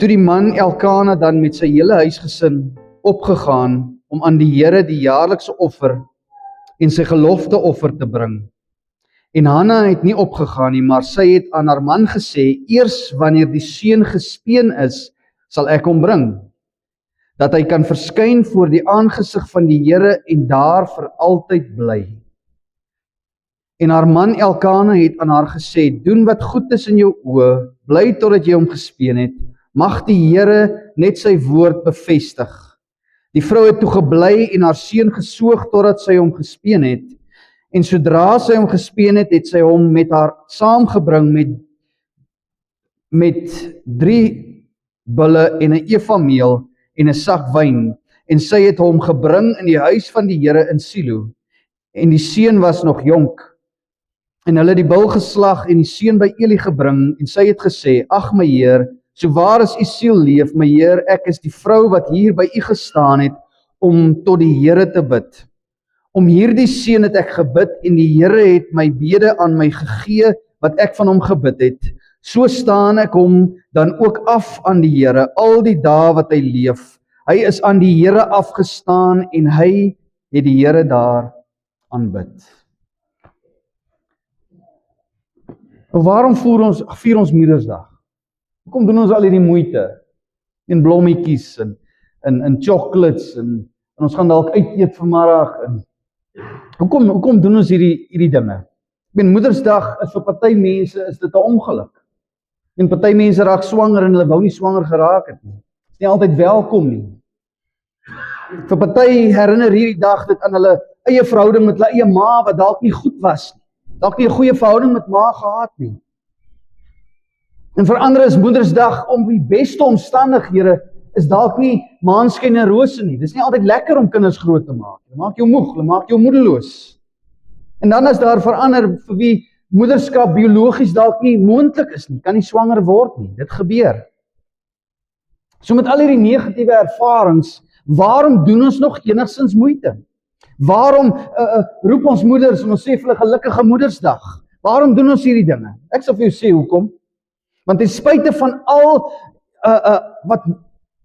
Toe die man Elkana dan met sy hele huisgesin opgegaan om aan die Here die jaarlikse offer en sy gelofte offer te bring. En Hanna het nie opgegaan nie, maar sy het aan haar man gesê, eers wanneer die seun gespeen is, sal ek hom bring, dat hy kan verskyn voor die aangesig van die Here en daar vir altyd bly. En haar man Elkana het aan haar gesê, doen wat goed is in jou oë, bly totdat jy hom gespeen het, mag die Here net sy woord bevestig. Die vrou het toe gebly en haar seun gesoog totdat sy hom gespeen het, en sodra sy hom gespeen het, het sy hom met haar saamgebring met 3 bulle en 'n efa meel en 'n sak wyn, en sy het hom gebring in die huis van die Here in Silo, en die seun was nog jonk, en hulle het die bul geslag en die seun by Eli gebring, en sy het gesê, ag my Heer, so waar as u siel leef, my Heer, ek is die vrou wat hier by u gestaan het, om tot die Here te bid. Om hierdie seun het ek gebid, en die Here het my bede aan my gegee, wat ek van hom gebid het. So staan ek hom dan ook af aan die Here, al die dae wat hy leef. Hy is aan die Here afgestaan, en hy het die Here daar aanbid. Nou waarom vier ons Moedersdag? Hoekom doen ons al hierdie moeite? En blommetjies, en chocolates, en ons gaan dalk uit eet vanmiddag, en Hoekom doen ons hierdie dinge? Moedersdag is vir party mense is dit 'n ongeluk. En party mense raak swanger en hulle wou nie swanger geraak het nie. Dit is nie altyd welkom nie. Vir party herinner hierdie dag dit aan hulle eie verhouding met hulle eie ma wat dalk nie goed was nie. Dalk nie 'n goeie verhouding met ma gehad nie. En vir ander is Moedersdag om die beste omstandighede is dalk nie maanskyn en rose nie. Dis nie altyd lekker om kinders groot te maak. Hulle maak jou moeg, hulle maak jou moedeloos. En dan is daar verander vir wie moederskap biologies dalk nie moontlik is nie, kan nie swanger word nie. Dit gebeur. So met al hierdie negatiewe ervarings, waarom doen ons nog enigstens moeite? Waarom roep ons moeders en ons sê vir hulle gelukkige Moedersdag? Waarom doen ons hierdie dinge? Ek sal vir jou sê hoekom. Want ten spyte van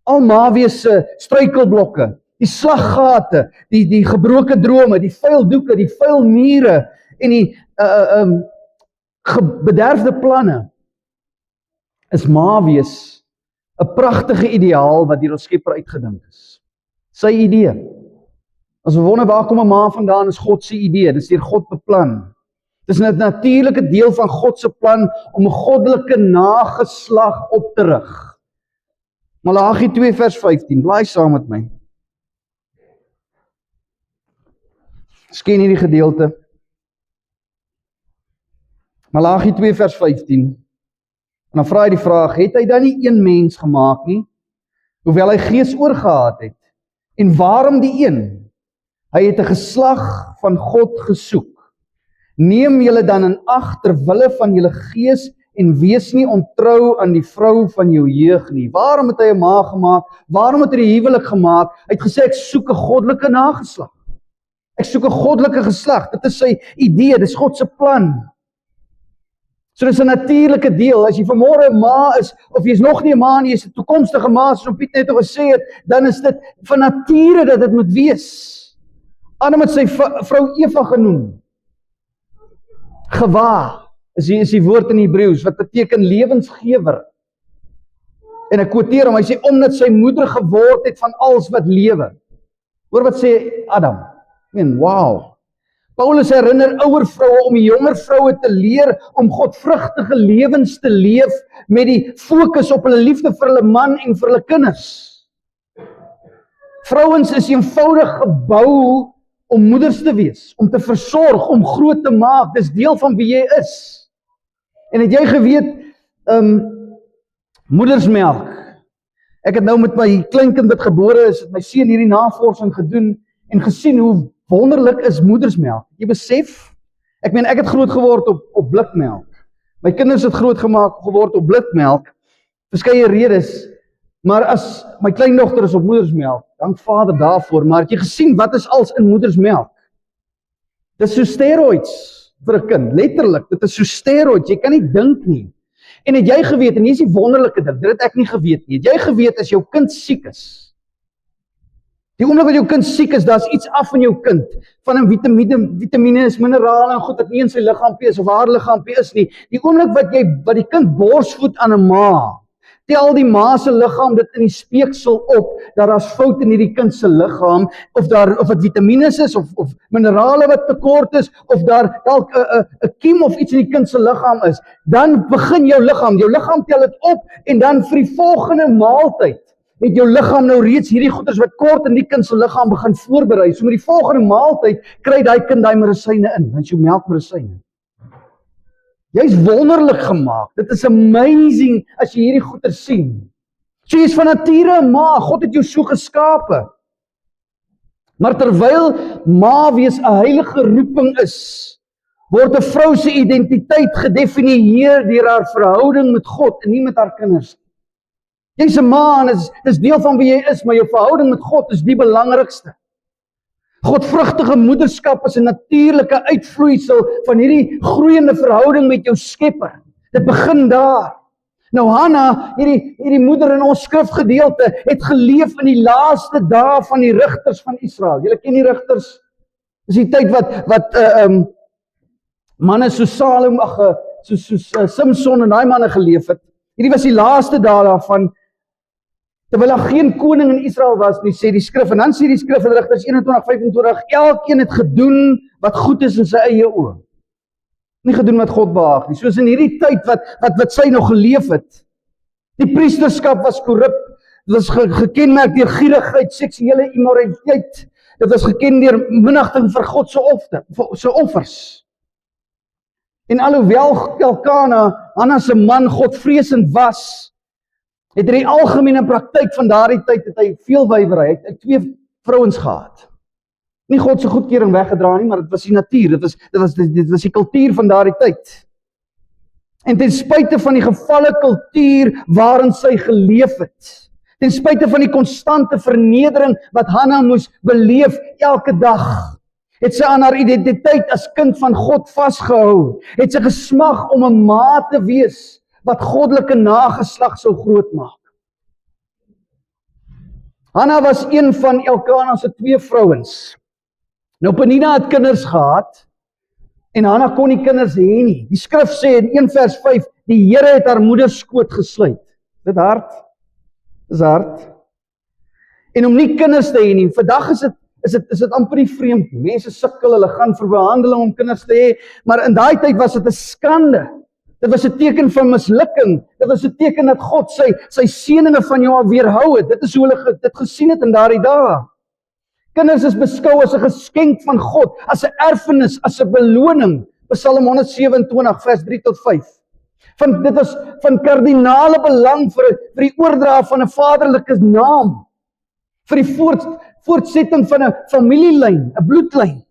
al mawees se struikelblokke, die slaggate, die gebroke drome, die vuil doeke, die vuil mure en die bederfde planne, is mawees 'n pragtige ideaal wat deur ons Skepper uitgedink is. Sy idee. As we wonder waar kom 'n ma vandaan, is God se idee, dis deur God beplan. Dis 'n natuurlike deel van God se plan om 'n goddelike nageslag op te rig. Malagi 2 vers 15, blaai saam met my. Ken hierdie gedeelte. Malagi 2 vers 15. En dan vra hy die vraag, het hy dan nie een mens gemaak nie, hoewel hy gees oorgehad het? En waarom die een? Hy het 'n geslag van God gesoek. Neem julle dan in ag ter wille van julle gees en wees nie ontrou aan die vrou van jou jeug nie. Waarom het hy 'n ma gemaak? Waarom het hy die huwelik gemaak? Hy het gesê, ek soek 'n goddelike nageslag. Ek soek 'n goddelike geslag. Dit is sy idee, dit is God se plan. So dit is 'n natuurlike deel. As jy vanmôre 'n ma is, of jy is nog nie 'n ma nie, jy is 'n toekomstige ma, soos Piet net gesê het, dan is dit van nature dat dit moet wees. Adam het sy vrou Eva genoem. Gewa is die woord in Hebreëus wat beteken lewensgewer. En ek quoteer hom, hy sê omdat sy moeder geword het van alles wat lewe. Hoor wat sê Adam. Wow. Paulus herinner ouer vroue om die jonger vroue te leer om godvrugtige lewens te leef met die fokus op hulle liefde vir hulle man en vir hulle kinders. Vrouens is eenvoudig gebou om moeders te wees, om te versorg, om groot te maak. Dis deel van wie jy is. En het jy geweet, moedersmelk. Ek het nou met my kleinkind wat gebore is, het my seun hierdie navorsing gedoen en gesien hoe wonderlik is moedersmelk. Jy besef, ek het groot geword op blikmelk. My kinders het groot geword op blikmelk, verskeie redes, maar as my kleindogter is op moedersmelk, dank Vader daarvoor, maar het jy gesien, wat is als in moedersmelk? Dit is so steroids vir 'n kind, letterlik, dit is so steroids, jy kan nie dink nie. En het jy geweet, en hier is die wonderlike ding, dit het ek nie geweet nie, het jy geweet as jou kind siek is, die oomblik wat jou kind siek is, daar is iets af van jou kind, van 'n vitamine is minerale en goed, dat nie in sy liggaampie is, of haar liggaampie is nie, die oomblik wat die kind borsvoed aan 'n ma, tel die ma se liggaam dit in die speeksel op, dat daar's fout in hierdie kind se liggaam, of dit vitamines is, of minerale wat tekort is, of daar dalk 'n kiem of iets in die kind se liggaam is, dan begin jou liggaam tel dit op, en dan vir die volgende maaltyd, het jou liggaam nou reeds hierdie goeders wat kort in die kind se liggaam begin voorberei, so met die volgende maaltyd, kry daai kind daai medisyne in, want jou melkmedisyne. Jy's wonderlik gemaak. Dit is amazing as jy hierdie goeie sien. So jy is van nature 'n ma, God het jou so geskape. Maar terwyl ma wees 'n heilige roeping is, word 'n vrou se identiteit gedefinieer deur haar verhouding met God en nie met haar kinders. Jy's 'n ma en is deel van wie jy is, maar jou verhouding met God is die belangrikste. Godvrugtige moederskap is 'n natuurlike uitvloeisel van hierdie groeiende verhouding met jou Skepper. Dit begin daar. Nou Hanna, hierdie moeder in ons skrifgedeelte, het geleef in die laaste dae van die rigters van Israel. Julle ken die rigters? Dis die tyd wat manne so Salom, soos Samson en daai manne geleef het. Hierdie was die laaste dae daarvan. Terwyl daar geen koning in Israel was nie, sê die skrif, en dan sê die skrif in Rigters 21:25, elkeen het gedoen wat goed is in sy eie oë. Nie gedoen wat God behaag nie. Soos in hierdie tyd wat sy nog geleef het. Die priesterskap was korrup, dit was gekenmerk deur gierigheid, seksuele immoraliteit, dit was geken deur minagting vir God se offers. En alhoewel Elkana, Hanna se man, godvreesend was, het die algemene praktyk van daardie tyd, het hy veel wywerry, hy het 2 vrouens gehad. Nie God se goedkeuring weggedra nie, maar dit was die natuur, dit was die kultuur van daardie tyd. En ten spyte van die gevalle kultuur waarin sy geleef het, ten spyte van die konstante vernedering wat Hanna moes beleef elke dag, het sy aan haar identiteit as kind van God vasgehou, het sy gesmag om 'n ma te wees, wat goddelike nageslag sou grootmaak. Hanna was een van Elkana se 2 vrouens. Nou Penina het kinders gehad, en Hanna kon nie kinders hê nie. Die skrif sê in 1 vers 5, die Here het haar moeder skoot gesluit. Dit hard, is hard. En om nie kinders te hê nie, vandag is dit amper nie vreemd nie. Mense sukkel, hulle gaan vir behandeling om kinders te hê, maar in daai tyd was dit 'n skande. Dit was 'n teken van mislukking. Dit was 'n teken dat God sy seëninge van jou al weerhou het. Dit is hoe hulle dit gesien het in daardie dae. Kinders is beskou as 'n geskenk van God, as 'n erfenis, as 'n beloning. Psalm 127 vers 3 tot 5. Dit was van kardinale belang vir die oordra van 'n vaderlike naam, vir die voortsetting van 'n familielyn, 'n bloedlyn.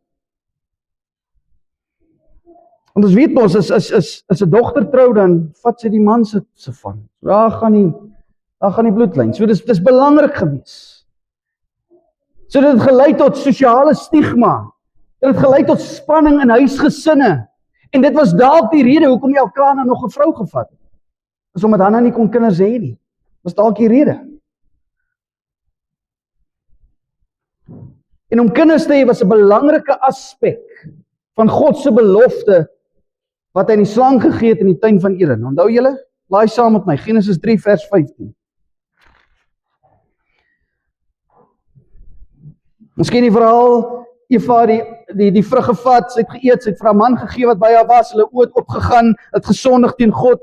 Want ons weet mos, as 'n dogter trou, dan vat sy die man se van. Daar gaan die bloedlyn. So dis belangrik gewees. So dit het gelei tot sosiale stigma. Dit het gelei tot spanning in huisgesinne. En dit was dalk die rede hoekom Elkana nog 'n vrou gevat het. Is omdat Hanna nie kon kinders hê nie. Was dalk die rede. En om kinders te hê was 'n belangrike aspek van God se belofte wat hy in die slang gegee het in die tuin van Eden. Onthou julle? Laai saam met my, Genesis 3 vers 15. Ons ken die verhaal, Eva die vrug gevat, sy het geëet, sy het vir haar man gegee wat by haar was, hulle oot opgegaan, het gesondig teen God.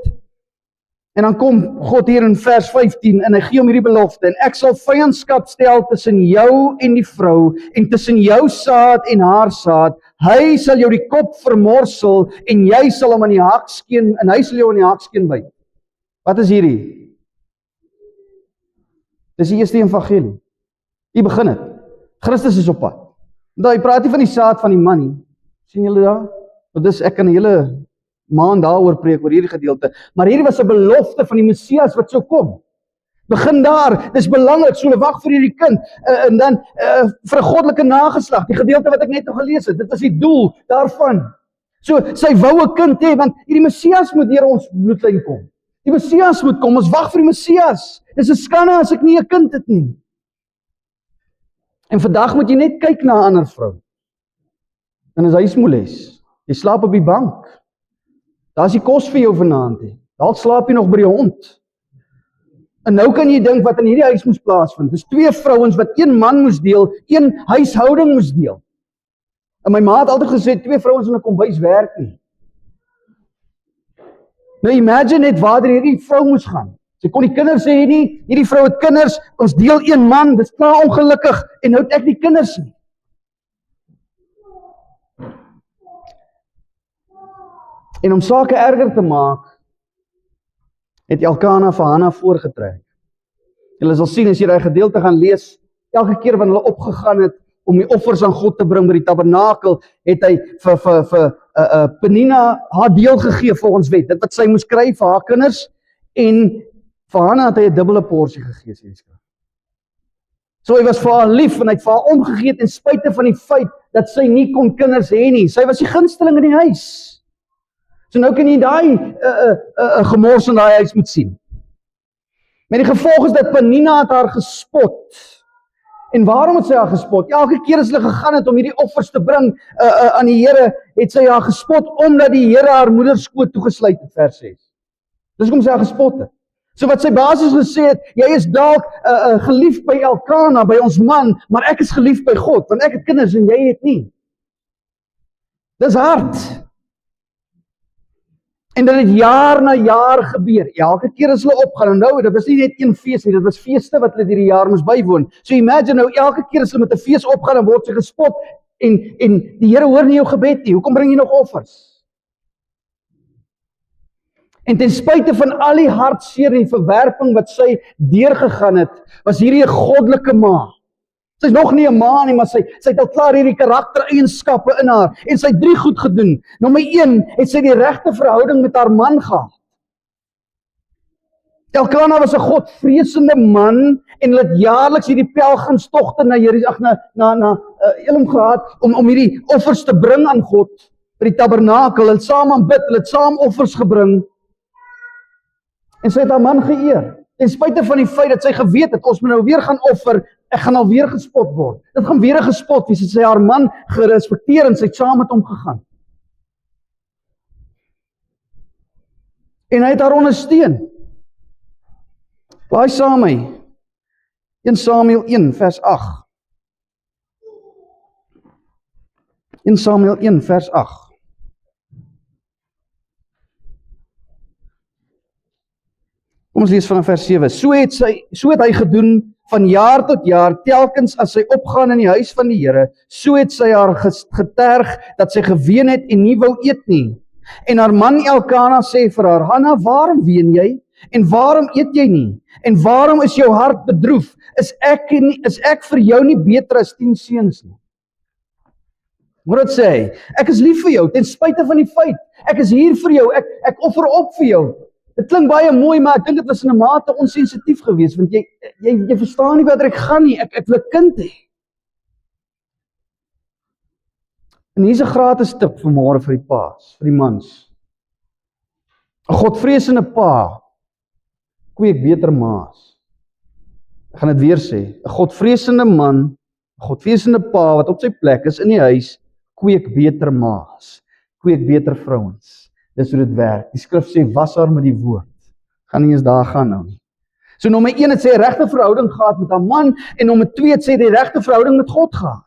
En dan kom God hier in vers 15 en hy gee hom hierdie belofte, en ek sal vyandskap stel tussen jou en die vrou, en tussen jou saad en haar saad. Hy sal jou die kop vermorsel, en jy sal hom aan die hakskeen, en hy sal jou aan die hakskeen byt. Wat is hierdie? Dis die eerste evangelie. Hier begin het. Christus is op pad. Nou, hy praat nie van die saad van die man nie. Sien julle daar? Want dis, ek kan 'n hele maand daaroor preek, oor hierdie gedeelte. Maar hierdie was 'n belofte van die Messias wat sou kom. Begin daar, dis belangrik, so wag vir hierdie kind, en dan vir 'n goddelike nageslag, die gedeelte wat ek net nog gelees het, dit was die doel daarvan. So, sy wou 'n kind hê, want hierdie Messias moet deur ons bloedlyn kom. Die Messias moet kom, ons wag vir die Messias. Dis 'n skande as ek nie 'n kind het nie. En vandag moet jy net kyk na 'n ander vrou. En as hy smoeles, jy slaap op die bank. Daar's die kos vir jou vanaand nie. Dalk slaap jy nog by die hond. En nou kan jy dink wat in hierdie huis moes plaasvind. Dis 2 vrouens wat 1 man moes deel, 1 huishouding moes deel. En my ma het altyd gesê 2 vrouens in 'n kombuis werk nie. Nou imagine net waar hierdie vrou moes gaan. Sy kon die kinders hê nie, hierdie vrou het kinders, ons deel 1 man, dit is klaar ongelukkig en nou het ek die kinders nie. En om sake erger te maak, het Elkana vir Hanna voorgetrek. Julle sal sien as jy daai gedeelte gaan lees, elke keer wanneer hulle opgegaan het om die offers aan God te bring by die tabernakel, het hy vir Penina haar deel gegee volgens wet, dit wat sy moes kry vir haar kinders, en vir Hanna het hy 'n dubbele porsie gegee, sê die skrif. So hy was vir haar lief en hy het vir haar omgegee ten spyte van die feit dat sy nie kon kinders hê nie. Sy was die gunsteling in die huis. So nou kan jy daai gemors in daai huis moet sien. Met die gevolg is dat Penina het haar gespot. En waarom het sy haar gespot? Elke keer as hulle gegaan het om hierdie offers te bring aan die Here, het sy haar gespot omdat die Here haar moeder skoot toegesluit het, vers 6. Dis hoekom sy haar gespot het. So wat sy basies gesê het, jy is dalk geliefd by Elkana, by ons man, maar ek is geliefd by God, want ek het kinders en jy het nie. Dis hard. En dit het jaar na jaar gebeur. Elke keer as hulle opgaan, en nou, dit was nie net een fees nie, dit was feeste wat hulle hierdie jaar moes bywoon. So imagine nou, elke keer as hulle met 'n fees opgaan, dan word sy gespot, en die Here hoor nie jou gebed nie, hoekom bring jy nog offers? En ten spyte van al die hartseer en verwerping wat sy deurgegaan het, was hierdie 'n goddelike ma. Sy is nog nie 'n ma nie, maar sy het al klaar hierdie karaktereienskappe in haar, en sy het 3 goed gedoen. Nommer 1, het sy die regte verhouding met haar man gehad. Elkana was 'n godvreesende man, en hulle het jaarliks hierdie pelgrimstogte na Elim gehad, om hierdie offers te bring aan God, by die tabernakel, hulle het saam aanbid, hulle het saam offers gebring, en sy het haar man geëer. Ten spyte van die feit dat sy geweet het, ons moet nou weer gaan offer, ek gaan alweer gespot word. Dit gaan weer gespot wees, het sy haar man gerespekteer en sy het saam met hom gegaan. En hy het haar ondersteun. Blaai saam my. 1 Samuel 1 vers 8. 1 Samuel 1 vers 8. Kom ons lees vanaf vers 7. So het hy gedoen van jaar tot jaar, telkens as sy opgaan in die huis van die Here, so het sy haar geterg, dat sy geween het en nie wou eet nie. En haar man Elkana sê vir haar, Hanna, waarom ween jy? En waarom eet jy nie? En waarom is jou hart bedroef? Is ek vir jou nie beter as 10 seuns nie? Wat sê hy? Ek is lief vir jou, ten spyte van die feit. Ek is hier vir jou, ek offer op vir jou. Dit klink baie mooi, maar ek dink dit was in 'n mate onsensitief geweest, want jy verstaan nie wat ek gaan nie, ek wil 'n kind hê. En hier's 'n gratis tip vanmôre vir die paas, vir die mans. 'n Godvreesende pa kweek beter maas. Ek gaan dit weer sê, 'n godvreesende man, 'n godvreesende pa wat op sy plek is in die huis, kweek beter maas, kweek beter vrouens. Dis hoe dit werk. Die skrif sê, was haar met die woord. Gaan nie eens daar gaan nou nie. So nommer 1 het sy 'n regte verhouding gehad met haar man, en nommer 2 het sy die regte verhouding met God gehad.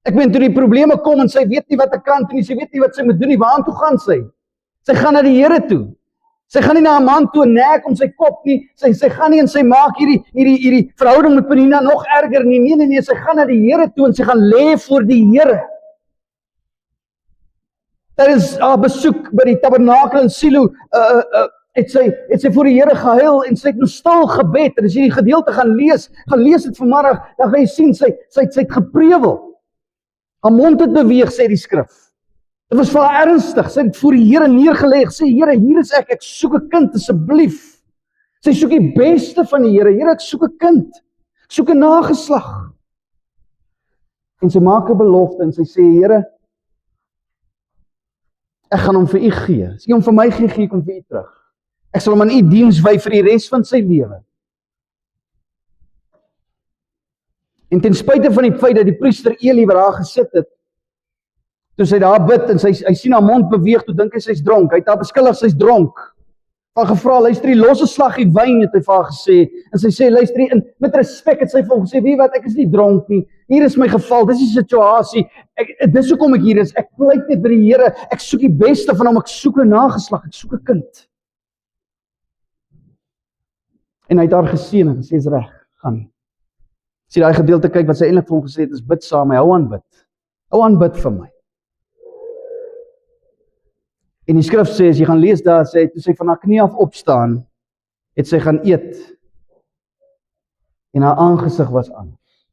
Ek meen, toe die probleme kom, en sy weet nie wat ek kan doen nie, sy weet nie wat sy moet doen nie, waartoe gaan sy? Sy gaan na die Here toe. Sy gaan nie na 'n man toe en nek om sy kop nie, sy gaan nie en sy maak hierdie verhouding met Penina nog erger nie, nee, sy gaan na die Here toe en sy gaan lê voor die Here. Daar is haar besoek by die tabernakel in Silo, het sy voor die Here gehuil en sy het nou stil gebed. En as jy die gedeelte gaan lees dit vanmiddag, dan gaan jy sien, sy het geprewel. Haar mond het beweeg, sê die skrif. Dit was vir haar ernstig, sy het voor die Here neergelê, sê, Here, hier is ek soek 'n kind, asseblief. Sy soek die beste van die Here, Here, ek soek 'n kind, ek soek 'n nageslag. En sy maak 'n belofte en sy sê, Here, ek gaan hom vir u gee. As u hom vir my gee, gee ek hom vir u terug. Ek sal hom aan U diens wy vir die res van sy lewe. En ten spyte van die feit dat die priester Eli waar daar gesit het, toe sy daar bid en hy sien haar mond beweeg, toe dink hy sy's dronk. Hy het haar beskuldig sy's dronk. Haar gevra, luister, die losse slaggie wyn het hy vir haar gesê, en sy sê, luister, en met respek het sy vir hom gesê, weet wat, ek is nie dronk nie, hier is my geval, dis die situasie, dis hoekom ek hier is, ek pleit net by die Here, ek soek die beste van hom, ek soek 'n nageslag, ek soek 'n kind. En hy het haar geseën en gesê, is reg, gaan. As jy daai gedeelte kyk, wat sy eintlik vir hom gesê het, is bid saam, hou aan bid vir my. En die skrif sê, as jy gaan lees daar, sê, toe sy van haar knie af opstaan, het sy gaan eet, en haar aangesig was anders.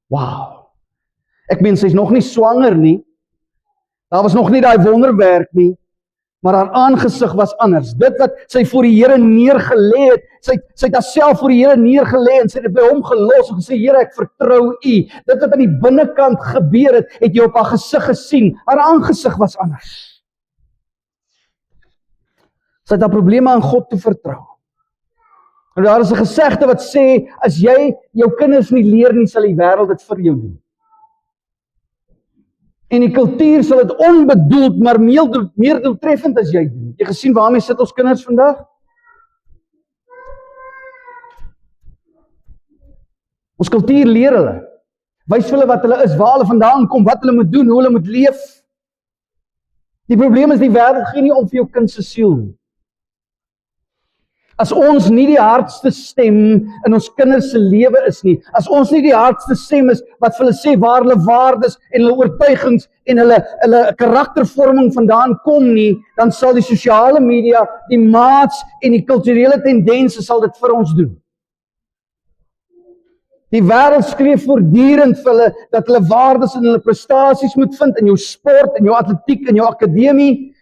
Wow! Ek meen, sy's nog nie swanger nie, daar was nog nie daai wonderwerk nie, maar haar aangesig was anders. Dit wat sy voor die Here neergelê het, sy het haarself voor die Here neergelê, en sy het by hom gelos, en gesê, Here, ek vertrou U. Dit wat aan die binnekant gebeur het, het jy op haar gesig gesien, haar aangesig was anders. Sy het haar probleme aan God te vertrou. En daar is 'n gesegde wat sê, as jy jou kinders nie leer nie, sal die wêreld dit vir jou doen. En die kultuur sal dit onbedoeld, maar meer doeltreffend as jy doen. Jy gesien waarmee sit ons kinders vandag? Ons kultuur leer hulle. Wys vir hulle wat hulle is, waar hulle vandaan kom, wat hulle moet doen, hoe hulle moet leef. Die probleem is, die wêreld gee nie om vir jou kind se siel nie. As ons nie die hardste stem in ons kinders se lewe is nie, as ons nie die hardste stem is wat vir hulle sê waar hulle waardes en hulle oortuigings en hulle karaktervorming vandaan kom nie, dan sal die sosiale media, die maats en die kulturele tendense sal dit vir ons doen. Die wêreld skreef voortdurend vir hulle dat hulle waardes en hulle prestasies moet vind in jou sport, in jou atletiek, in jou akademie,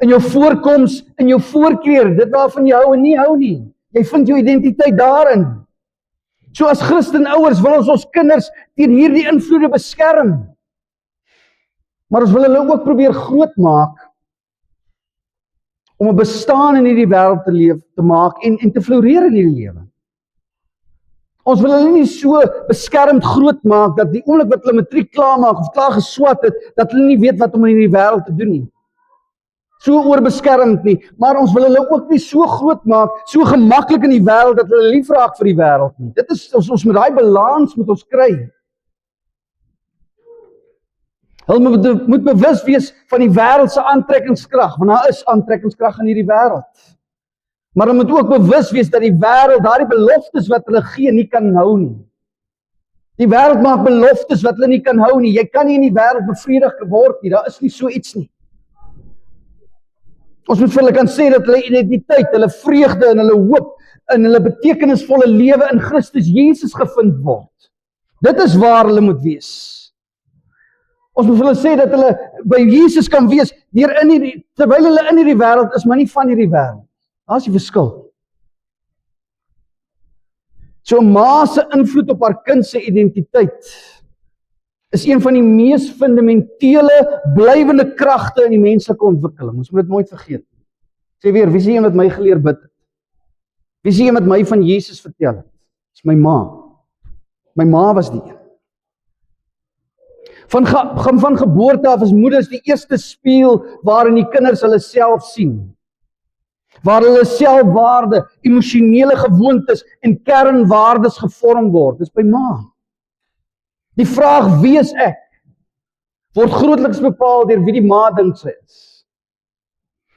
in jou voorkoms, in jou voorkeur, dit waarvan jy hou en nie hou nie. Jy vind jou identiteit daarin. So as Christenouers wil ons kinders teen hierdie invloede beskerm. Maar ons wil hulle ook probeer grootmaak om 'n bestaan in hierdie wêreld te maak en te floreer in hierdie lewe. Ons wil hulle nie so beskermd grootmaak dat die oomblik wat hulle matriek klaar maak of klaar geswat het, dat hulle nie weet wat om in hierdie wêreld te doen nie. So oorbeskermd nie, maar ons wil hulle ook nie so groot maak, so gemaklik in die wêreld, dat hulle lief raak vir die wêreld nie. Dit is, ons moet daai balans moet ons kry. Hulle moet bewus wees van die wêreld se aantrekkingskrag, want daar is aantrekkingskrag in hierdie wêreld. Maar hulle moet ook bewus wees dat die wêreld, daardie beloftes wat hulle gee, nie kan hou nie. Die wêreld maak beloftes wat hulle nie kan hou nie. Jy kan nie in die wêreld bevredig word nie, daar is nie so iets nie. Ons moet vir hulle kan sê dat hulle identiteit, hulle vreugde en hulle hoop en hulle betekenisvolle lewe in Christus Jesus gevind word. Dit is waar hulle moet wees. Ons moet vir hulle sê dat hulle by Jesus kan wees terwyl hulle in hierdie wêreld is, maar nie van hierdie wêreld. Daar is die verskil. So 'n ma se invloed op haar kind se identiteit is een van die mees fundamentele, blywende kragte in die menslike ontwikkeling. Ons moet dit nooit vergeet. Sê weer, wie is die een wat my geleer bid het? Wie is die een wat my van Jesus vertel het? Dis my ma. My ma was die een. Van geboorte af is moeders die eerste spieël waarin die kinders hulle self sien. Waar hulle selfwaarde, emosionele gewoontes en kernwaardes gevorm word. Dis by ma. Die vraag, wie is ek, word grootliks bepaal deur wie die ma dink sy is.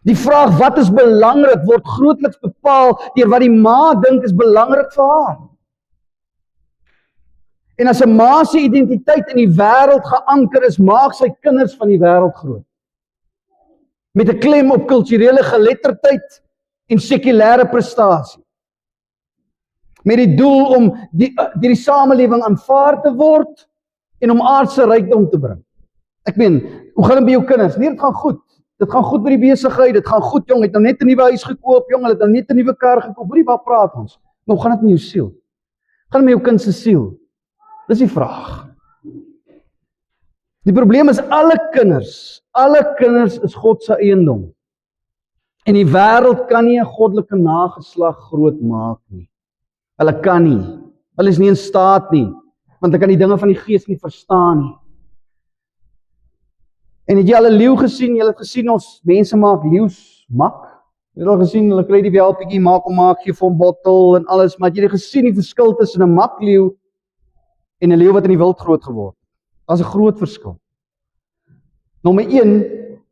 Die vraag, wat is belangrik, word grootliks bepaal deur wat die ma dink is belangrik vir haar. En as 'n ma se identiteit in die wêreld geanker is, maak sy kinders van die wêreld groot. Met 'n klem op kulturele geletterdheid en sekulêre prestasie. Met die doel om deur die samelewing aanvaar te word en om aardse rykdom te bring. Ek meen, hoe gaan dit by jou kinders? Nee, dit gaan goed. Dit gaan goed by die besigheid, dit gaan goed, jong, het nou net 'n nuwe huis gekoop, jong, het nou net 'n nuwe kar gekoop. Hoorie, waar praat ons? Maar hoe gaan dit met jou siel? Gaan dit met jou kind se siel? Dis die vraag. Die probleem is alle kinders is God se eiendom. En die wêreld kan nie 'n goddelike nageslag groot maak nie. Hulle kan nie. Hulle is nie in staat nie, want hulle kan die dinge van die gees nie verstaan nie. En het jy al 'n leeu gesien? Jy het gesien ons mense maak leeu's mak. Jy het al gesien, hulle kry die welpetjie, maak gee vir 'n bottel en alles, maar het jy gesien die verskil tussen 'n makleeu en 'n leeu wat in die wild groot geword? Daar's 'n groot verskil. Nommer 1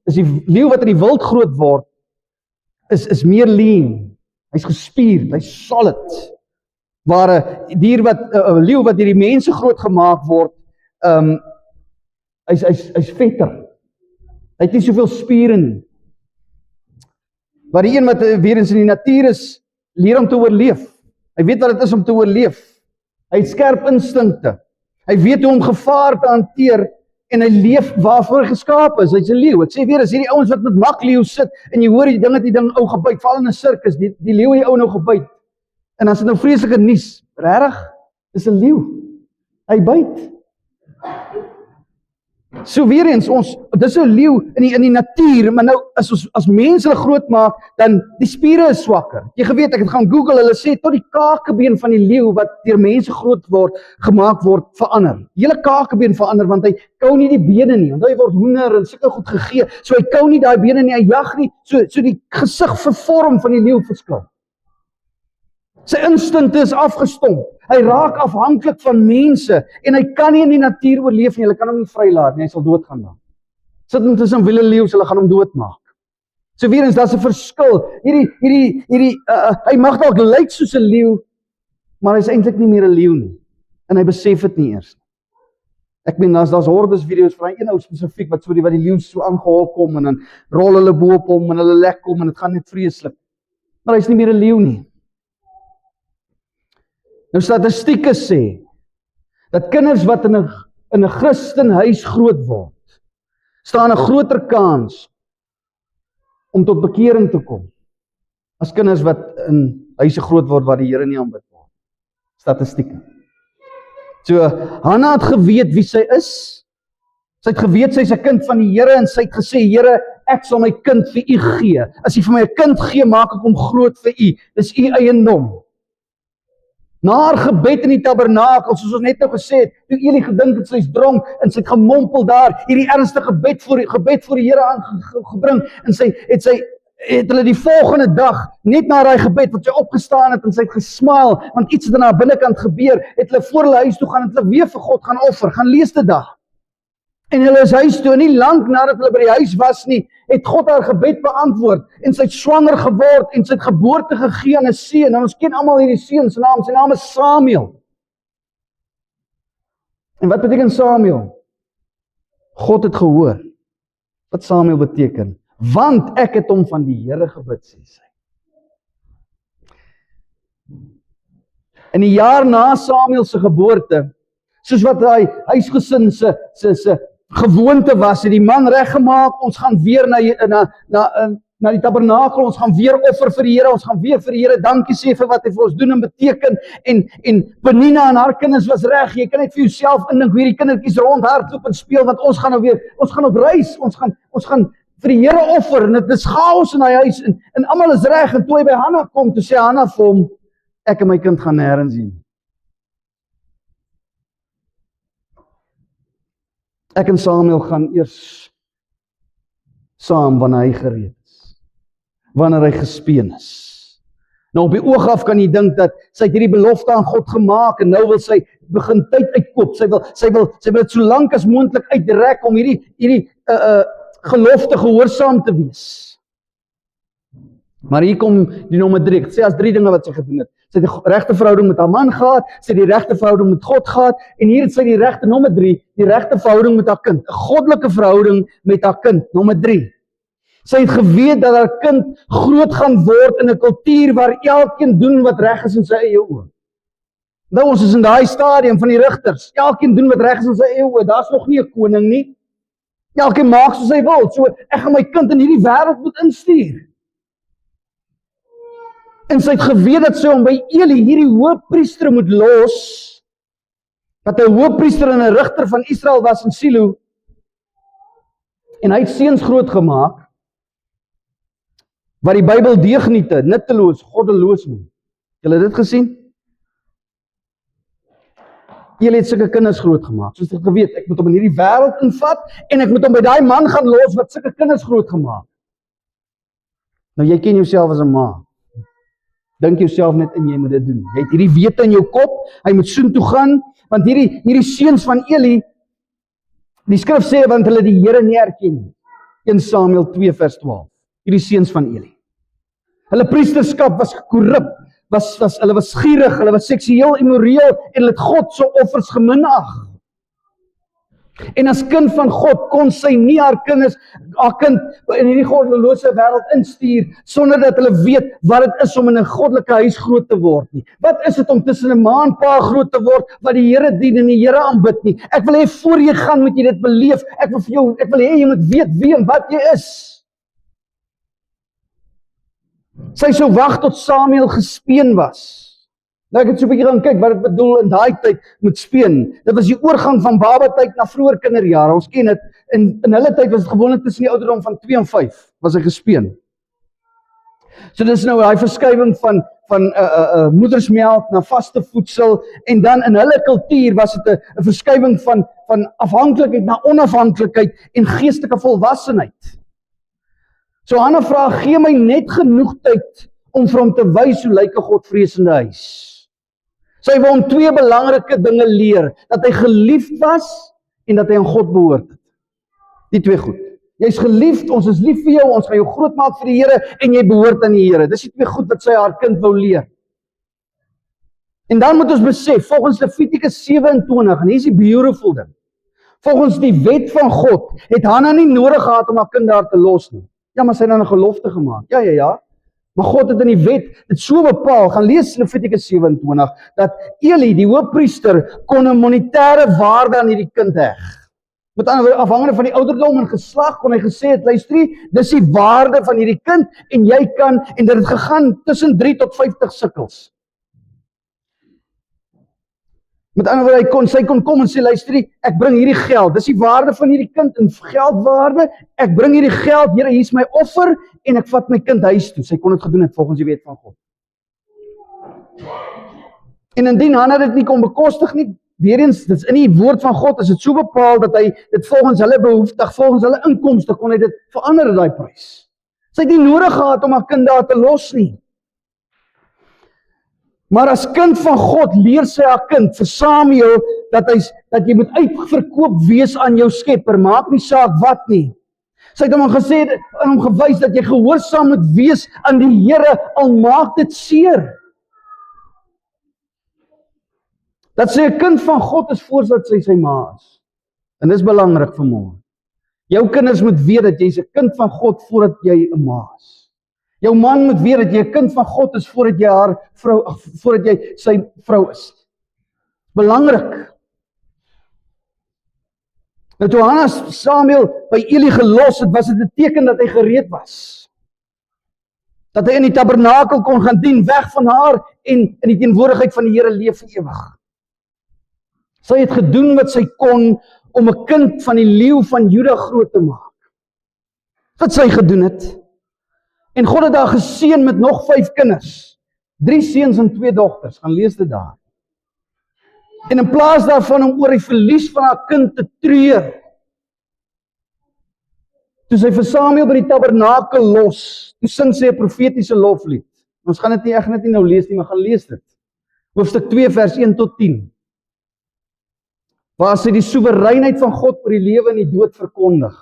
is die leeu wat in die wild groot word, is meer lean. Hy's gespierd, hy's solid. Waar 'n dier wat 'n leeu wat deur die mense groot gemaak word, hy's vetter. Hy het nie soveel spiere nie. Maar die een wat weer eens in die natuur is, leer om te oorleef. Hy weet wat dit is om te oorleef. Hy het skerp instinkte. Hy weet hoe om gevaar te hanteer en hy leef waarvoor hy geskaap is. Hy's 'n leeu. Ek sê weer, as hierdie ouens wat met makleeu sit en jy hoor die ding ou gebyt, veral in 'n sirkus, die leeu het die ou nou gebyt. En as dit nou vreeslike nuus, regtig, is 'n leeu. Hy byt. So weer eens, dis 'n leeu in die natuur, maar nou as mense hulle groot maak, dan die spiere is swakker. Jy geweet, ek het gaan Google, hulle sê tot die kakebeen van die leeu wat deur mense groot gemaak word, verander. Die hele kakebeen verander, want hy kou nie die bene nie, want hy word hoender en sulke goed gegee, so hy kou nie daai bene nie, hy jag nie, so die gesig vervorm van die leeu verskil. Sy instinkte is afgestomp. Hy raak afhanklik van mense en hy kan nie in die natuur oorleef nie. Hulle kan hom nie vrylaat nie, hy sal doodgaan dan. Sit hom tussen wilde leeu's, hulle gaan hom doodmaak. So weer eens, daar's 'n verskil. Hy mag dalk lyk soos 'n leeu, maar hy's eintlik nie meer 'n leeu nie. En hy besef dit nie eers. Ek meen, daar's hordes video's van een ou spesifiek wat die leeu's so aangehol kom en dan rol hulle bo op hom en hulle lek hom en dit gaan net vreeslik. Maar hy's nie meer 'n leeu nie. Nou statistieke sê, dat kinders wat in 'n Christenhuis groot word, staan 'n groter kans om tot bekering te kom, as kinders wat in huise groot word waar die Here nie aanbid word. Statistieke. So, Hanna het geweet wie sy is, sy het geweet sy is 'n kind van die Here, en sy het gesê, Here, ek sal my kind vir u gee. As u vir my 'n kind gee, maak ek hom groot vir u. Dis u eiendom. Na haar gebed in die tabernakel, soos ons net nou gesê het, toe Eli gedink het sy's dronk, en sy het gemompel daar, hierdie ernstige gebed voor die Here aangebring, en het hulle die volgende dag, net na daai gebed, wat sy opgestaan het, en sy het gesmaal, want iets het aan haar binnekant gebeur, het hulle voor hulle huis toe gaan, het hulle weer vir God gaan offer, gaan lees dit daar. En hulle is huis toe, en nie lank nadat hulle by die huis was nie, het God haar gebed beantwoord, en sy het swanger geword, en sy het geboorte gegee aan 'n seun, en ons ken almal hierdie seun se naam, sy naam is Samuel. En wat beteken Samuel? God het gehoor wat Samuel beteken, want ek het hom van die Here gebid, sê sy. In die jaar na Samuel se geboorte, soos wat hy huisgesin se gewoonte was, het die man reggemaak, ons gaan weer na die tabernakel, ons gaan weer offer vir die Here, ons gaan weer vir die Here dankie sê vir wat hy vir ons doen en beteken, en Penina en haar kinders was reg, jy kan net vir jouself indink hoe hierdie kindertjies rondhardloop en speel, want ons gaan op reis, ons gaan vir die Here offer, en dit is chaos in hy huis, en almal is reg, en toe hy by Hanna kom, toe sê Hanna vir hom, ek en my kind gaan nêrens heen. Ek en Samuel gaan eers saam wanneer hy gereed is, wanneer hy gespeen is. Nou op die oog af kan jy dink dat sy het hierdie belofte aan God gemaak en nou wil sy begin tyd uitkoop. Sy wil dit so lank as moontlik uitrek om hierdie gelofte gehoorsaam te wees. Maar hier kom die nommer 3. Ek sê as 3 dinge wat sy gedoen het. Sy het die regte verhouding met haar man gehad, sy het die regte verhouding met God gehad, en hier het sy die regte, nommer 3, die regte verhouding met haar kind. 'n Goddelike verhouding met haar kind, nommer 3. Sy het geweet dat haar kind groot gaan word in 'n kultuur waar elkeen doen wat reg is in sy eie oë. Nou ons is in daai stadium van die rigters. Elkeen doen wat reg is in sy eie oë. Daar's nog nie 'n koning nie. Elkeen maak soos hy wil. So ek gaan my kind in hierdie wêreld moet instuur. En sy het geweet dat sy hom by Eli, hierdie hoëpriester, moet los, dat hy hoëpriester en 'n rigter van Israel was in Silo, en hy het seuns groot gemaak, wat die Bybel deugniete, nutteloos, goddeloos noem. Julle het dit gesien? Julle het sulke kinders grootgemaak, soos ek geweet, ek moet hom in hierdie wêreld invat, en ek moet hom by daai man gaan los, wat sulke kinders grootgemaak. Nou jy ken jouself as 'n ma. Dink jouself net in, jy moet dit doen. Jy het hierdie wete in jou kop, hy moet soontoe gaan, want hierdie seuns van Eli, die skrif sê, want hulle die Here nie erken nie. 1 Samuel 2 vers 12. Hierdie seuns van Eli. Hulle priesterskap was gekorrup, hulle was gierig, hulle was seksueel immoreel, en hulle het God se offers geminag. En as kind van God kon sy nie haar kind in hierdie goddelose wêreld instuur, sonder dat hulle weet wat dit is om in 'n goddelike huis groot te word nie. Wat is dit om tussen 'n ma en pa groot te word, wat die Here dien en die Here aanbid nie? Ek wil hê voor jy gaan moet jy dit beleef. Ek wil hê jy moet weet wie en wat jy is. Sy sou wag tot Samuel gespeen was. Nou ek het so 'n bietjie gaan kyk wat dit bedoel in daai tyd met speen. Dit was die oorgang van babatyd na vroeër kinderjare. Ons ken dit. In hulle tyd was dit gewoonlik tussen die ouderdom van 2 en 5 was hy gespeen. So dis nou daai verskywing van moedersmelk na vaste voedsel, en dan in hulle kultuur was dit 'n verskywing van afhanklikheid na onafhanklikheid en geestelike volwassenheid. So Hanna vra, gee my net genoeg tyd om vir hom te wys hoe lyk 'n godvreesende huis. Sy wil hom 2 belangrike dinge leer, dat hy geliefd was en dat hy aan God behoort het. Die 2 goed. Jy's geliefd, ons is lief vir jou, ons gaan jou grootmaak vir die Here, en jy behoort aan die Here. Dis die 2 goed wat sy haar kind wou leer. En dan moet ons besef, volgens Levitikus 27, en hier is die beautiful ding, volgens die wet van God, het Hanna nie nodig gehad om haar kind daar te los nie. Ja, maar sy het dan 'n gelofte gemaak. Ja. Maar God het in die wet dit so bepaal, gaan lees Levitikus 27, dat Eli, die hoofpriester, kon 'n monetêre waarde aan hierdie kind heg. Met ander woorde, afhangende van die ouderdom en geslag, kon hy gesê het, luister, dis die waarde van hierdie kind, en jy kan, en dit het gegaan tussen 3 tot 50 sikkels. Met ander woorde, sy kon kom en sê, luister, ek bring hierdie geld, dis die waarde van hierdie kind, in geldwaarde, ek bring hierdie geld, Here, hier is my offer, en ek vat my kind huis toe. Sy kon dit gedoen het volgens die wet van God. En indien Hanna dit nie kon bekostig nie, weer eens, dit is in die woord van God, is dit so bepaal, dat hy dit volgens hulle behoeftig, volgens hulle inkomste, kon hy dit verander in die prys. Sy het nie nodig gehad om haar kind daar te los nie. Maar as kind van God leer sy haar kind vir Samuel dat jy moet uitverkoop wees aan jou Skepper, maak nie saak wat nie. Sy het hom gesê en hom gewys dat jy gehoorsaam moet wees aan die Here, al maak dit seer. Dat sy 'n kind van God is voordat sy ma is. En dis belangrik vir môre. Jou kinders moet weet dat jy's 'n kind van God voordat jy 'n ma is. Jou man moet weet dat jy 'n kind van God is voordat jy sy vrou is. Belangrik. Nou toe Hanna Samuel by Eli gelos het, was dit 'n teken dat hy gereed was. Dat hy in die tabernakel kon gaan dien, weg van haar en in die teenwoordigheid van die Here leef vir ewig. Sy het gedoen wat sy kon om 'n kind van die leeu van Juda groot te maak. Wat sy gedoen het. En God het haar geseën met nog 5 kinders. 3 seuns en 2 dogters. Gaan lees dit daar. En in plaas daarvan om oor die verlies van haar kind te treur, toe sy vir Samuel by die tabernakel los, toe sing sy 'n profetiese loflied. Ons gaan dit nie, ek gaan dit nie nou lees nie, maar gaan lees dit. Hoofstuk 2 vers 1 tot 10. Waar sy die soewereinheid van God oor die lewe en die dood verkondig.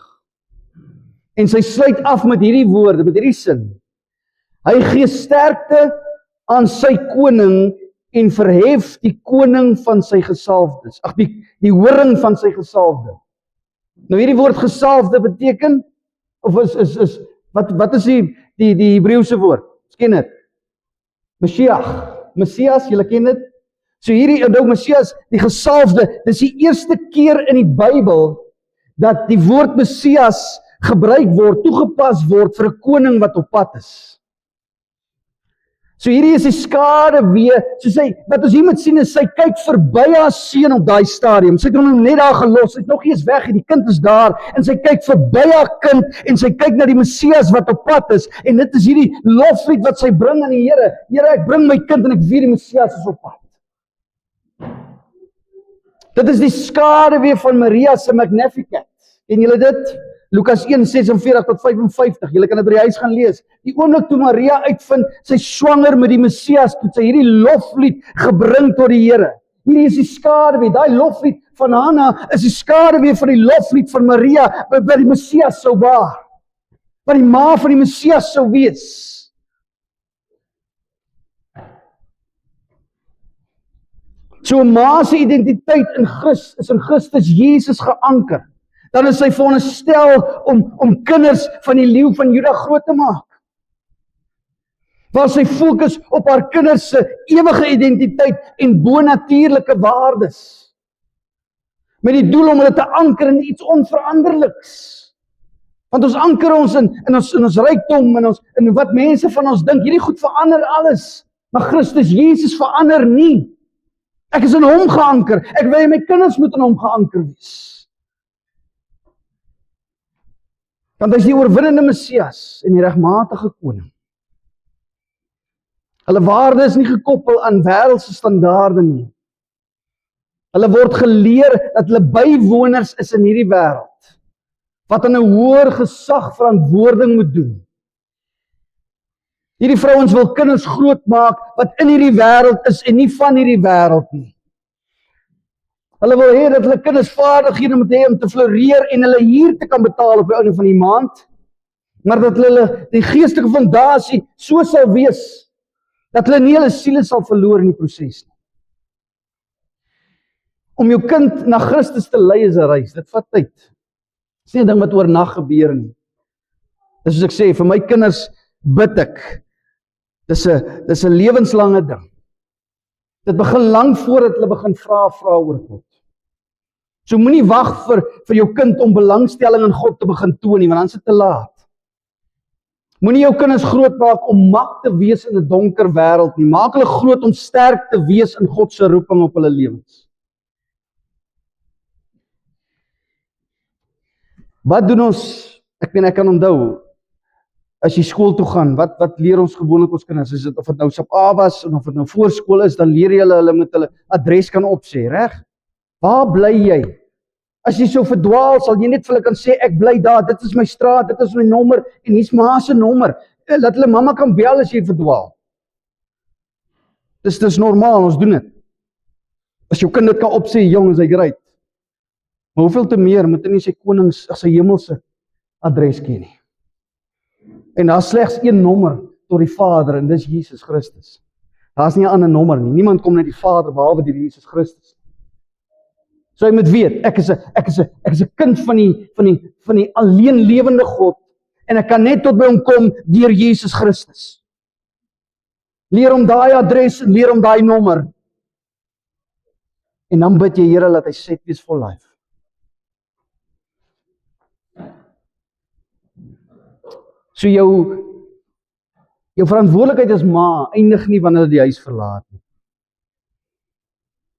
En sy sluit af met hierdie woorde, met hierdie sin. Hy gee sterkte aan sy koning en verhef die koning van sy gesalfdes. Ag, die horing van sy gesalfde. Nou hierdie woord gesalfde beteken, of wat is die Hebreëse woord? Ons ken dit. Messias, julle ken dit? So hierdie Messias, die gesalfde, dis die eerste keer in die Bybel dat die woord Messias gebruik word, toegepas word vir 'n koning wat op pad is. So hierdie is die skade weer, so sy, wat ons hier moet sien is, sy kyk verby haar seun op daai stadium, sy het hom net daar gelos, sy het nog nie eens weg, die kind is daar, en sy kyk verby haar kind, en sy kyk na die Messias wat op pad is, en dit is hierdie loflied wat sy bring aan die Here, Here, ek bring my kind, en ek weet die Messias is op pad. Dit is die skade weer van Maria se Magnificat, ken julle dit? Lukas 1:46 tot 55, julle kan dit by die huis gaan lees. Die oomblik toe Maria uitvind, sy swanger met die Messias, toe sy hierdie loflied gebring tot die Here. Hierdie is die skade weer, daai loflied van Hanna is die skade weer van die loflied van Maria, by die Messias sou baar. Wat die ma van die Messias sou wees. So 'n ma se identiteit in Christus Jesus geanker. Dan is sy veronderstel om kinders van die leeu van Juda groot te maak. Waar sy fokus op haar kinders se ewige identiteit en bonatuurlike waardes. Met die doel om hulle te anker in iets onveranderliks. Want ons anker ons in ons rykdom, in wat mense van ons dink, hierdie goed verander alles. Maar Christus Jesus verander nie. Ek is in hom geanker. Ek wil my kinders moet in hom geanker wees. Want hy is die oorwinnende Messias en die regmatige koning. Hulle waarde is nie gekoppel aan wêreldse standaarde nie. Hulle word geleer dat hulle bywoners is in hierdie wêreld, wat aan 'n hoër gesag verantwoording moet doen. Hierdie vrouens wil kinders grootmaak wat in hierdie wêreld is en nie van hierdie wêreld nie. Hulle wil hê dat hulle kinders vaardighede moet hê om te floreer en hulle huur te kan betaal op die einde van die maand, maar dat hulle die geestelike fondasie so sal wees, dat hulle nie hulle siele sal verloor in die proses nie. Om jou kind na Christus te lei is 'n reis, dit vat tyd. Dit is nie 'n ding wat oornag gebeur nie. Dis soos ek sê, vir my kinders bid ek. Dis 'n lewenslange ding. Dit begin lank voordat hulle begin vra oor God. So moenie wag vir jou kind om belangstelling in God te begin toon nie, want dan is dit te laat. Moenie jou kinders groot maak om mak te wees in 'n donker wêreld nie. Maak hulle groot om sterk te wees in God se roeping op hulle lewens. Wat doen ons? Ek kan onthou, as jy skool toe gaan, wat leer ons gewoonlik ons kinders? Is dit of dit nou sap A was of dit nou voorskool is, dan leer jy hulle moet hulle adres kan opsê, reg? Waar bly jy? As jy so verdwaal, sal jy net vir hulle kan sê, ek bly daar, dit is my straat, dit is my nommer, en hier's ma se nommer. Laat hulle mamma kan bel as jy verdwaal. Dis normaal, ons doen dit. As jou kind dit kan opsê, jong, is hy great. Maar hoeveel te meer moet hy nie sy hemelse adres ken nie. En daar is slegs een nommer tot die Vader, en dis Jesus Christus. Daar is nie 'n ander nommer nie. Niemand kom na die Vader behalwe deur Jesus Christus. So jy moet weet, ek is 'n kind van die alleen lewende God, en ek kan net tot by hom kom deur Jesus Christus. Leer hom daai adres en leer hom daai nommer. En dan bid jy, Here, laat hy set wees for life. So jou verantwoordelikheid as ma eindig nie wanneer jy die huis verlaat nie.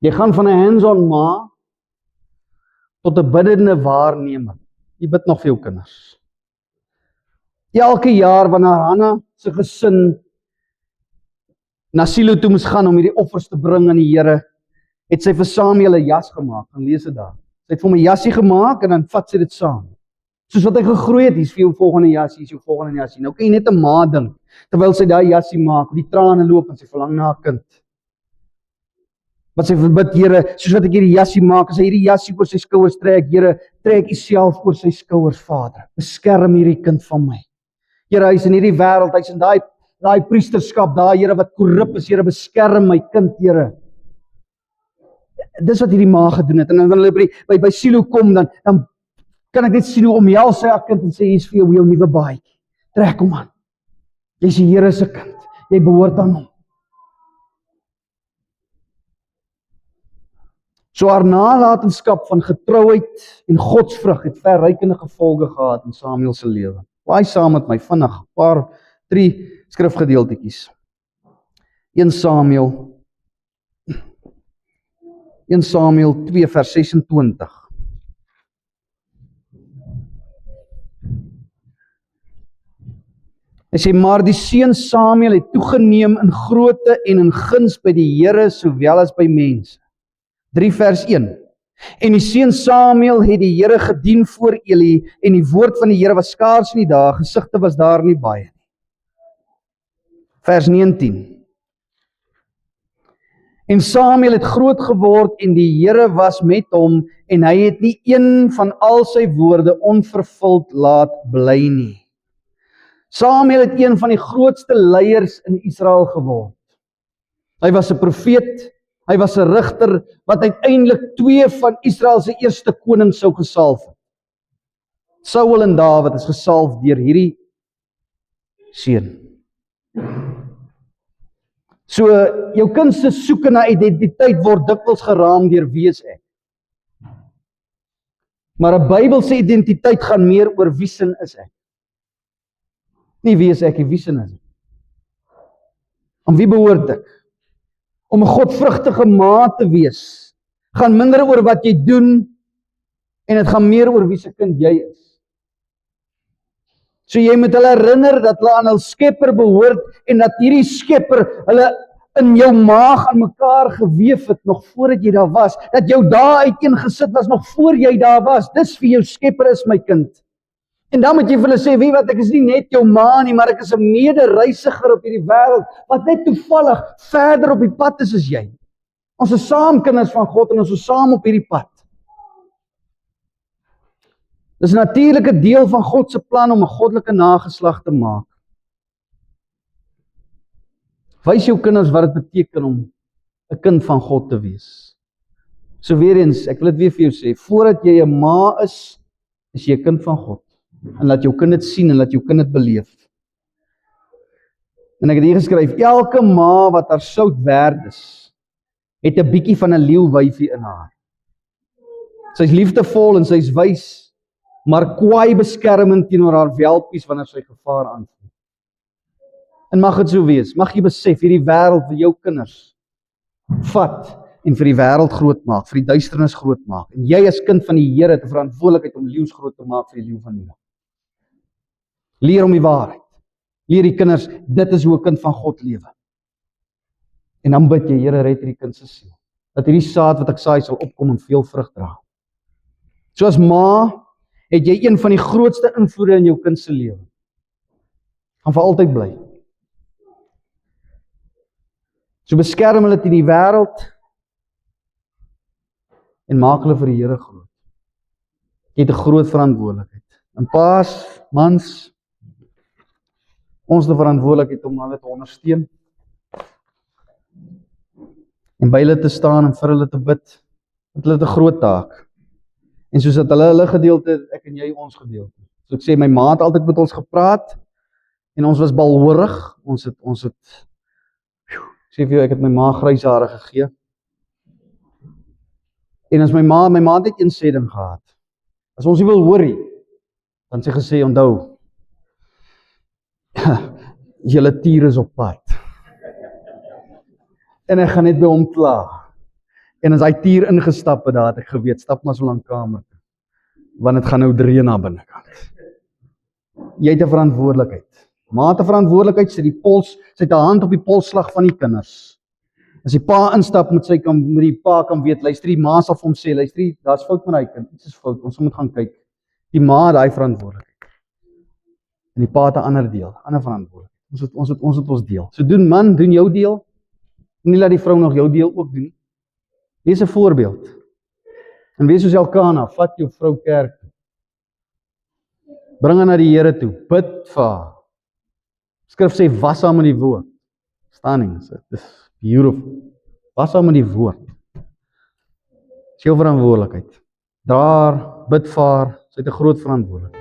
Jy gaan van 'n hands-on ma tot 'n biddende waarnemer. Jy bid nog vir jou kinders. Elke jaar wanneer Hanna se gesin na Silo toe moes gaan om hierdie offers te bring aan die Here, het sy vir Samuel 'n jas gemaak. Gaan lees dit daar. Sy het vir hom 'n jasie gemaak en dan vat sy dit saam. Soos wat hy gegroei het, hier's vir jou volgende jasie, hier's jou volgende jasie. Nou kan jy net 'n ma dink, terwyl sy daai jasie maak, die trane loop en sy verlang na haar kind. Wat sy verbid, Here, soos wat ek hierdie jasie maak, as hy hierdie jasie oor sy skouers trek, Here, trek U self oor sy skouers, Vader. Beskerm hierdie kind van my. Here, hy's in hierdie wêreld, hy's in daai priesterskap, daai Here wat korrup is, Here, beskerm my kind, Here. Dis wat hierdie ma gedoen het. En dan wanneer hulle by Silo kom, dan kan ek net sien hoe omhels sy haar kind en sê, hier's vir jou nuwe baadjie. Trek hom aan. Jy's die Here se kind. Jy behoort aan hom. So haar nalatenskap van getrouheid en godsvrug het verrykende gevolge gehad in Samuel se lewe. Waai saam met my vinnig, 3 skrifgedeeltetjies. 1 Samuel 2 vers 26. Hy sê, maar die seun Samuel het toegeneem in grootte en in guns by die Here sowel as by mense. 3 vers 1. En die seun Samuel het die Here gedien voor Eli, en die woord van die Here was skaars in die dae, gesigte was daar nie baie nie. Vers 19. En Samuel het groot geword en die Here was met hom, en hy het nie een van al sy woorde onvervuld laat bly nie. Samuel het een van die grootste leiers in Israel geword. Hy was 'n profeet, hy was 'n rigter, wat uiteindelik 2 van Israel se eerste konings sou gesalf het. Saul en Dawid is gesalf deur hierdie seun. So, jou kind se soeke na identiteit word dikwels geraam deur wie is ek. Maar 'n Bybelse identiteit gaan meer oor wie sin is ek. Nie wie is ek, wie sin is ek. Aan wie behoort ek? Om 'n godvrugtige ma te wees, gaan minder oor wat jy doen, en dit gaan meer oor wie se kind jy is. So jy moet hulle herinner dat hulle aan hul Skepper behoort, en dat hierdie Skepper hulle in jou maag aan mekaar geweef het, nog voordat jy daar was, dat jou dae uiteengesit was, nog voor jy daar was. Dis vir jou Skepper is my kind. En dan moet jy vir hulle sê, weet wat, ek is nie net jou ma nie, maar ek is 'n medereisiger op hierdie wêreld, wat net toevallig verder op die pad is as jy. Ons is saam kinders van God, en ons is saam op hierdie pad. Dis 'n natuurlike deel van God se plan om 'n goddelike nageslag te maak. Wys jou kinders wat dit beteken om 'n kind van God te wees. So weer eens, ek wil dit weer vir jou sê, voordat jy 'n ma is jy 'n kind van God. En laat jou kind dit sien en laat jou kind dit beleef. En ek het hier geskryf, elke ma wat haar sout werd is, het 'n bietjie van 'n leeuwyfie in haar. Sy's liefdevol en sy's wys, maar kwaai beskermend teenoor haar welpies wanneer sy gevaar aanvoel. En mag dit so wees, mag jy besef, hierdie wêreld vir jou kinders vat en vir die wêreld groot maak, vir die duisternis groot maak. En jy as kind van die Here het 'n verantwoordelikheid om leeu's groot te maak vir die leeu van die dag. Leer om die waarheid. Leer die kinders, dit is hoe 'n kind van God lewe. En dan bid jy, Here, red hierdie kind se siel. Dat hierdie saad wat ek saai sal opkom en veel vrug dra. So as ma, het jy een van die grootste invloede in jou kind se lewe. Gaan vir altyd bly. So beskerm hulle teen die wêreld en maak hulle vir die Here groot. Jy het 'n groot verantwoordelikheid. En paas, mans, ons het 'n verantwoordelikheid om hulle te ondersteun en by hulle te staan en vir hulle te bid. Want hulle het 'n groot taak. En soos dat hulle gedeelte, ek en jy ons gedeelte. So ek sê, my ma het altyd met ons gepraat en ons was balhoorig. Ons het sê vir jou, ek het my ma grys hare gegee. En as my ma het net een sê ding gehad. As ons nie wil hoor nie, dan sy gesê, onthou, julle tier is op pad. En ek gaan net by hom kla. En as hy tier ingestap het, daar het ek geweet, stap maar so lank kamer, want het gaan nou dreë na binnekant. Jy het 'n verantwoordelikheid. Ma het 'n verantwoordelikheid, sy het 'n hand op die polsslag van die kinders. As die pa instap, moet die pa kan weet, luister, die ma sal vir hom sê, luister, daar's fout met hy kind, iets is fout, ons moet gaan kyk. Die ma het daai verantwoordelikheid. En die pa het 'n ander deel, ander verantwoordelikheid. Ons het ons deel. So doen man, doen jou deel. Nie laat die vrou nog jou deel ook doen. Wees 'n voorbeeld. En wees soos Elkana, vat jou vrou kerk toe. Bring haar na die Here toe, bid vir haar. Skrif sê, was haar met die woord. Stunning, dis beautiful. Was haar met die woord. Dis jou verantwoordelikheid. Dra haar, bid vir haar, sy het 'n groot verantwoordelikheid.